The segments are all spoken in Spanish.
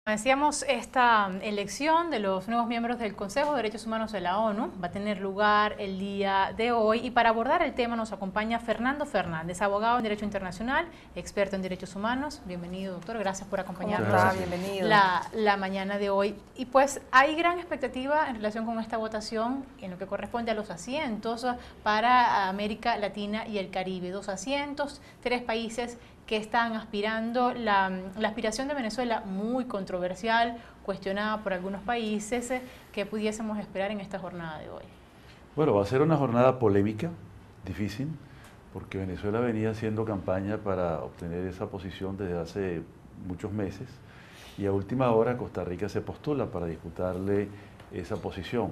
Decíamos, esta elección de los nuevos miembros del Consejo de Derechos Humanos de la ONU va a tener lugar el día de hoy, y para abordar el tema nos acompaña Fernando Fernández, abogado en Derecho Internacional, experto en Derechos Humanos. Bienvenido, doctor, gracias por acompañarnos la mañana de hoy. Y pues hay gran expectativa en relación con esta votación en lo que corresponde a los asientos para América Latina y el Caribe. 2 asientos, 3 países que están aspirando. La aspiración de Venezuela, muy controversial, cuestionada por algunos países. ¿Qué pudiésemos esperar en esta jornada de hoy? Bueno, va a ser una jornada polémica, difícil, porque Venezuela venía haciendo campaña para obtener esa posición desde hace muchos meses, y a última hora Costa Rica se postula para disputarle esa posición.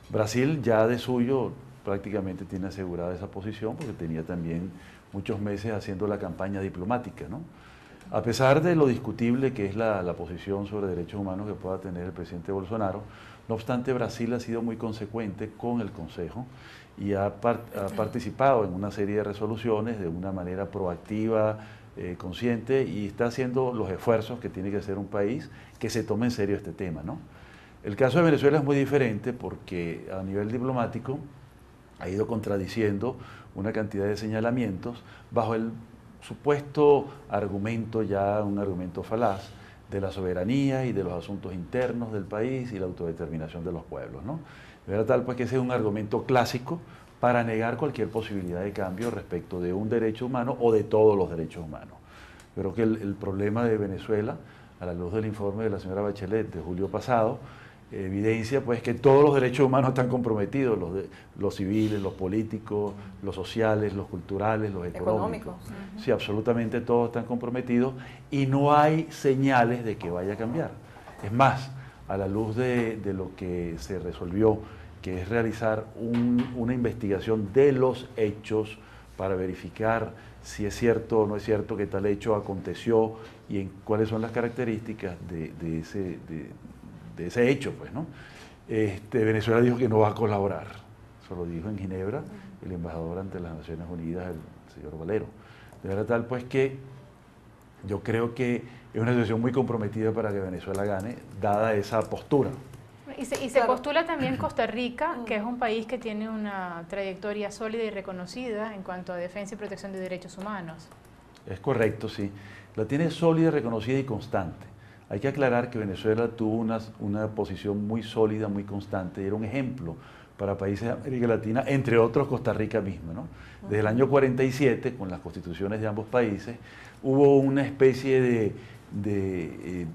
Brasil ya de suyo prácticamente tiene asegurada esa posición, porque tenía también muchos meses haciendo la campaña diplomática, ¿no? A pesar de lo discutible que es la posición sobre derechos humanos que pueda tener el presidente Bolsonaro, no obstante, Brasil ha sido muy consecuente con el Consejo y ha participado en una serie de resoluciones de una manera proactiva, consciente, y está haciendo los esfuerzos que tiene que hacer un país que se tome en serio este tema, ¿no? El caso de Venezuela es muy diferente, porque a nivel diplomático ha ido contradiciendo una cantidad de señalamientos bajo el supuesto argumento, ya un argumento falaz, de la soberanía y de los asuntos internos del país y la autodeterminación de los pueblos, ¿no? De verdad tal pues que ese es un argumento clásico para negar cualquier posibilidad de cambio respecto de un derecho humano o de todos los derechos humanos. Creo que el problema de Venezuela, a la luz del informe de la señora Bachelet de julio pasado, evidencia pues que todos los derechos humanos están comprometidos, los civiles, los políticos, los sociales, los culturales, los económicos. Sí, absolutamente todos están comprometidos, y no hay señales de que vaya a cambiar. Es más, a la luz de lo que se resolvió, que es realizar una investigación de los hechos para verificar si es cierto o no es cierto que tal hecho aconteció y en cuáles son las características de ese hecho, pues, ¿no? Venezuela dijo que no va a colaborar. Eso lo dijo en Ginebra el embajador ante las Naciones Unidas, el señor Valero. De verdad tal pues que yo creo que es una situación muy comprometida para que Venezuela gane, dada esa postura. Y se postula también Costa Rica, que es un país que tiene una trayectoria sólida y reconocida en cuanto a defensa y protección de derechos humanos. Es correcto, sí. La tiene sólida, reconocida y constante. Hay que aclarar que Venezuela tuvo una posición muy sólida, muy constante, y era un ejemplo para países de América Latina, entre otros Costa Rica misma, ¿no? Desde el año 47, con las constituciones de ambos países, hubo una especie de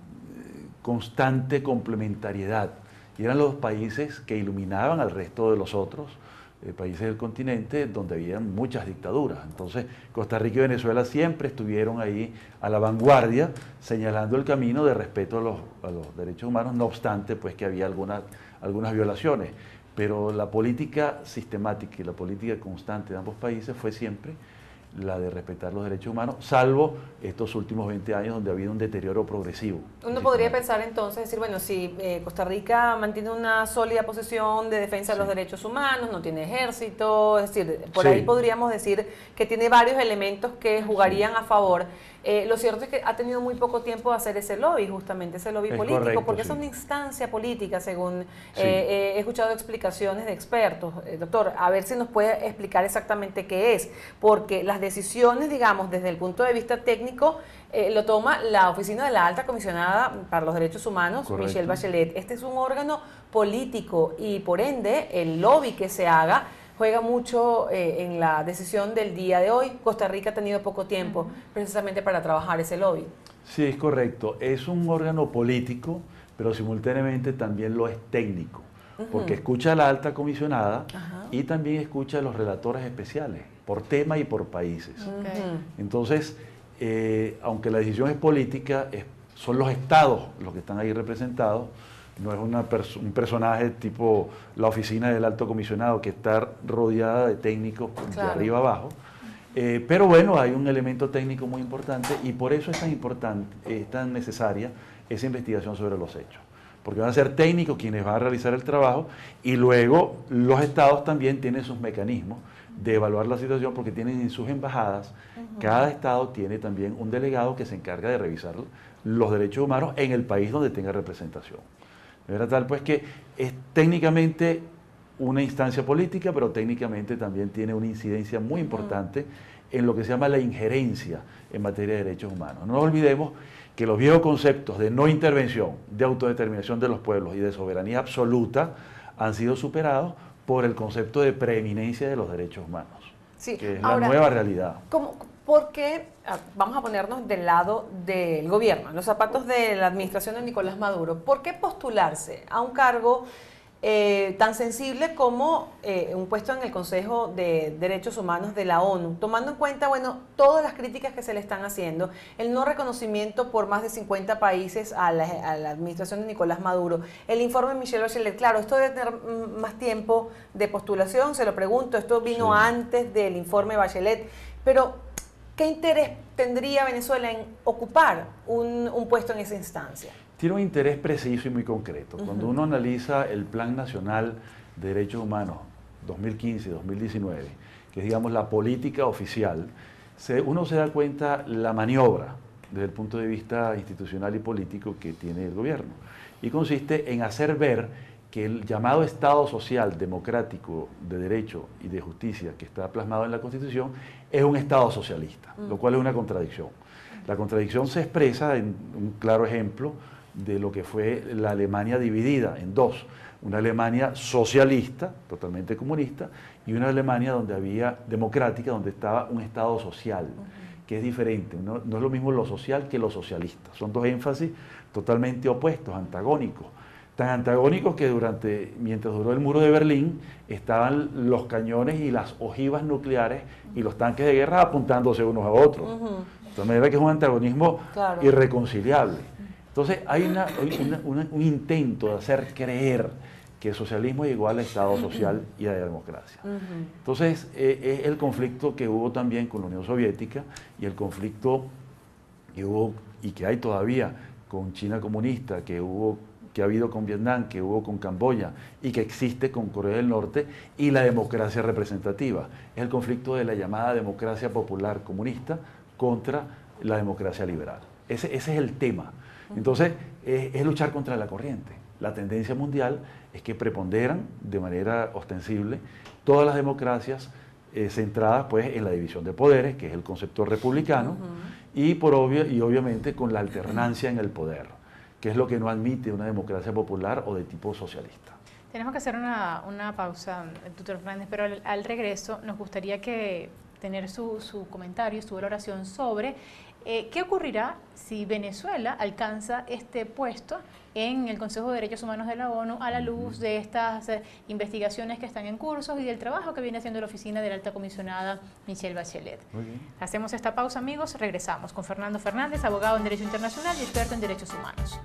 constante complementariedad, y eran los países que iluminaban al resto de los otros países del continente, donde había muchas dictaduras. Entonces, Costa Rica y Venezuela siempre estuvieron ahí a la vanguardia, señalando el camino de respeto a los derechos humanos, no obstante, pues que había algunas violaciones. Pero la política sistemática y la política constante de ambos países fue siempre la de respetar los derechos humanos, salvo estos últimos 20 años donde ha habido un deterioro progresivo. Uno podría pensar entonces, decir, bueno, si Costa Rica mantiene una sólida posición de defensa de los derechos humanos, no tiene ejército, es decir, por ahí podríamos decir que tiene varios elementos que jugarían a favor. Lo cierto es que ha tenido muy poco tiempo de hacer ese lobby, justamente ese lobby político, correcto, porque es una instancia política, según he escuchado explicaciones de expertos. Doctor, a ver si nos puede explicar exactamente qué es, porque las decisiones, digamos, desde el punto de vista técnico, lo toma la Oficina de la Alta Comisionada para los Derechos Humanos, Michelle Bachelet. Este es un órgano político y, por ende, el lobby que se haga juega mucho en la decisión del día de hoy. Costa Rica ha tenido poco tiempo precisamente para trabajar ese lobby. Sí, es correcto. Es un órgano político, pero simultáneamente también lo es técnico, porque escucha a la alta comisionada y también escucha a los relatores especiales, por tema y por países. Entonces, aunque la decisión es política, son los estados los que están ahí representados. No es un personaje tipo la oficina del alto comisionado, que está rodeada de técnicos de arriba abajo. Pero bueno, hay un elemento técnico muy importante, y por eso es tan importante, es tan necesaria esa investigación sobre los hechos. Porque van a ser técnicos quienes van a realizar el trabajo, y luego los estados también tienen sus mecanismos de evaluar la situación, porque tienen en sus embajadas, cada estado tiene también un delegado que se encarga de revisar los derechos humanos en el país donde tenga representación. De manera tal pues que es técnicamente una instancia política, pero técnicamente también tiene una incidencia muy importante en lo que se llama la injerencia en materia de derechos humanos. No nos olvidemos que los viejos conceptos de no intervención, de autodeterminación de los pueblos y de soberanía absoluta han sido superados por el concepto de preeminencia de los derechos humanos, sí. que es Ahora, la nueva realidad. ¿Por qué? Vamos a ponernos del lado del gobierno, en los zapatos de la administración de Nicolás Maduro. ¿Por qué postularse a un cargo tan sensible como un puesto en el Consejo de Derechos Humanos de la ONU, tomando en cuenta, bueno, todas las críticas que se le están haciendo, el no reconocimiento por más de 50 países a la administración de Nicolás Maduro, el informe de Michelle Bachelet? Claro, esto debe tener más tiempo de postulación, se lo pregunto, esto vino antes del informe Bachelet, pero ¿qué interés tendría Venezuela en ocupar un puesto en esa instancia? Tiene un interés preciso y muy concreto. Cuando uno analiza el Plan Nacional de Derechos Humanos 2015-2019, que es, digamos, la política oficial, uno se da cuenta la maniobra desde el punto de vista institucional y político que tiene el gobierno. Y consiste en hacer ver que el llamado Estado social, democrático, de derecho y de justicia que está plasmado en la Constitución es un Estado socialista, lo cual es una contradicción. La contradicción se expresa en un claro ejemplo de lo que fue la Alemania dividida en dos. Una Alemania socialista, totalmente comunista, y una Alemania donde había democrática, donde estaba un Estado social, que es diferente. No es lo mismo lo social que lo socialista. Son dos énfasis totalmente opuestos, antagónicos. Tan antagónicos que mientras duró el muro de Berlín, estaban los cañones y las ojivas nucleares y los tanques de guerra apuntándose unos a otros. De tal manera que es un antagonismo irreconciliable. Entonces hay un intento de hacer creer que el socialismo es igual al Estado social y a la democracia. Entonces es el conflicto que hubo también con la Unión Soviética y el conflicto que hubo y que hay todavía con China comunista, que ha habido con Vietnam, que hubo con Camboya y que existe con Corea del Norte, y la democracia representativa. Es el conflicto de la llamada democracia popular comunista contra la democracia liberal. Ese es el tema. Entonces, es luchar contra la corriente. La tendencia mundial es que preponderan de manera ostensible todas las democracias centradas pues, en la división de poderes, que es el concepto republicano, y obviamente con la alternancia en el poder, que es lo que no admite una democracia popular o de tipo socialista. Tenemos que hacer una pausa, doctor Fernández, pero al regreso nos gustaría tener su comentario, su valoración sobre qué ocurrirá si Venezuela alcanza este puesto en el Consejo de Derechos Humanos de la ONU a la luz de estas investigaciones que están en curso y del trabajo que viene haciendo la oficina de la alta comisionada Michelle Bachelet. Muy bien. Hacemos esta pausa, amigos, regresamos con Fernando Fernández, abogado en Derecho Internacional y experto en Derechos Humanos.